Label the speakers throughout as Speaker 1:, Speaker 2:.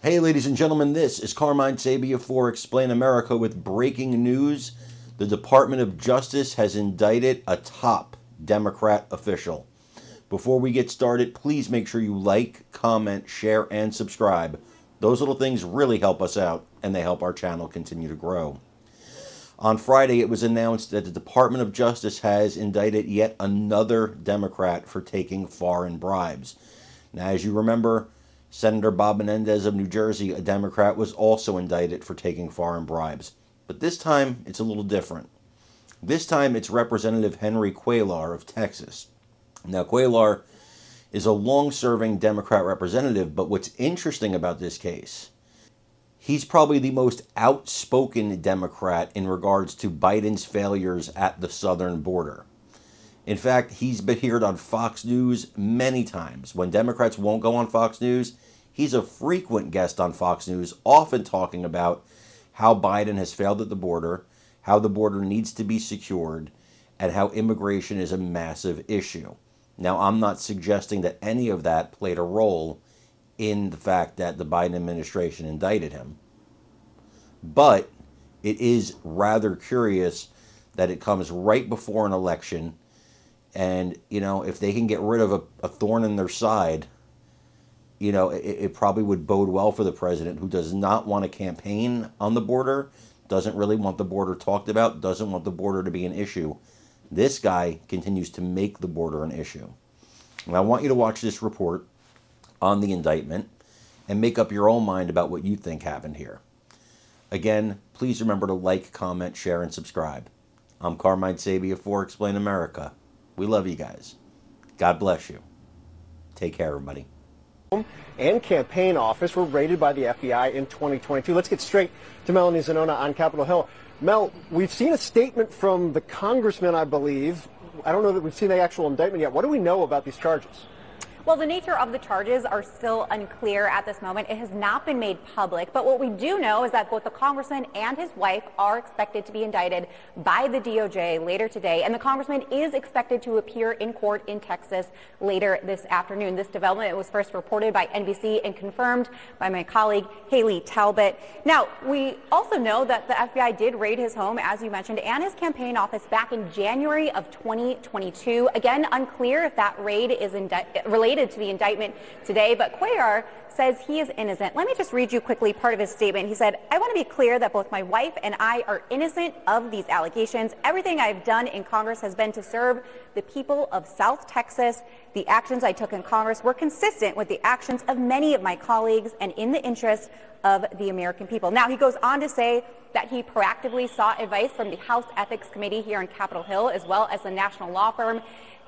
Speaker 1: Hey, ladies and gentlemen, this is Carmine Sabia for Explain America with breaking news. The Department of Justice has indicted a top Democrat official. Before we get started, please make sure you like, comment, share, and subscribe. Those little things really help us out, and they help our channel continue to grow. On Friday, it was announced that the Department of Justice has indicted yet another Democrat for taking foreign bribes. Now, as you remember, Senator Bob Menendez of New Jersey, a Democrat, was also indicted for taking foreign bribes. But this time, it's a little different. This time, it's Representative Henry Cuellar of Texas. Now, Cuellar is a long-serving Democrat representative, but what's interesting about this case, he's probably the most outspoken Democrat in regards to Biden's failures at the southern border. In fact, he's appeared on Fox News many times. When Democrats won't go on Fox News, he's a frequent guest on Fox News, often talking about how Biden has failed at the border, how the border needs to be secured, and how immigration is a massive issue. Now, I'm not suggesting that any of that played a role in the fact that the Biden administration indicted him. But it is rather curious that it comes right before an election. And, you know, if they can get rid of a thorn in their side, you know, it probably would bode well for the president, who does not want to campaign on the border, doesn't really want the border talked about, doesn't want the border to be an issue. This guy continues to make the border an issue. And I want you to watch this report on the indictment and make up your own mind about what you think happened here. Again, please remember to like, comment, share, and subscribe. I'm Carmine Sabia for Explain America. We love you guys. God bless you. Take care, everybody.
Speaker 2: And campaign office were raided by the FBI in 2022. Let's get straight to Melanie Zanona on Capitol Hill. Mel, we've seen a statement from the congressman, I believe. I don't know that we've seen the actual indictment yet. What do we know about these charges?
Speaker 3: Well, the nature of the charges are still unclear at this moment. It has not been made public. But what we do know is that both the congressman and his wife are expected to be indicted by the DOJ later today. And the congressman is expected to appear in court in Texas later this afternoon. This development was first reported by NBC and confirmed by my colleague Haley Talbot. Now, we also know that the FBI did raid his home, as you mentioned, and his campaign office back in January of 2022. Again, unclear if that raid is related to the indictment today, but Cuellar says he is innocent. Let me just read you quickly part of his statement. He said, "I want to be clear that both my wife and I are innocent of these allegations. Everything I've done in Congress has been to serve the people of South Texas. The actions I took in Congress were consistent with the actions of many of my colleagues and in the interests of the American people." Now, he goes on to say that he proactively sought advice from the House Ethics Committee here on Capitol Hill, as well as the national law firm.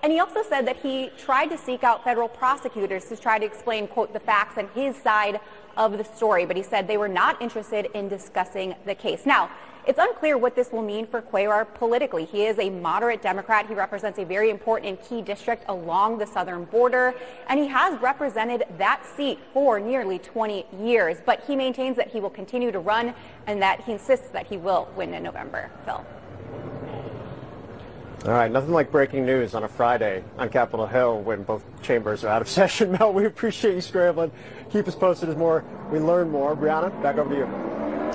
Speaker 3: And he also said that he tried to seek out federal prosecutors to try to explain, quote, the facts and his side of the story. But he said they were not interested in discussing the case. Now, it's unclear what this will mean for Cuellar politically. He is a moderate Democrat. He represents a very important and key district along the southern border, and he has represented that seat for nearly 20 years. But he maintains that he will continue to run and that he insists that he will win in November. Phil.
Speaker 2: All right, nothing like breaking news on a Friday on Capitol Hill when both chambers are out of session. Mel, we appreciate you scrambling. Keep us posted as we learn more. Brianna, back over to you.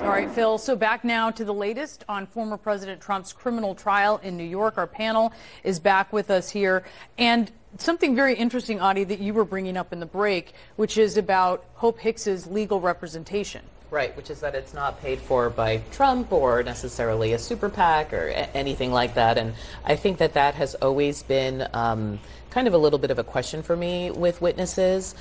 Speaker 4: All right, Phil, so back now to the latest on former President Trump's criminal trial in New York. Our panel is back with us here. And something very interesting, Adi, that you were bringing up in the break, which is about Hope Hicks's legal representation.
Speaker 5: Right, which is that it's not paid for by Trump or necessarily a super PAC or anything like that. And I think that that has always been kind of a little bit of a question for me with witnesses.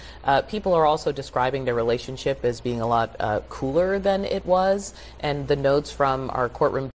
Speaker 5: People are also describing their relationship as being a lot cooler than it was. And the notes from our courtroom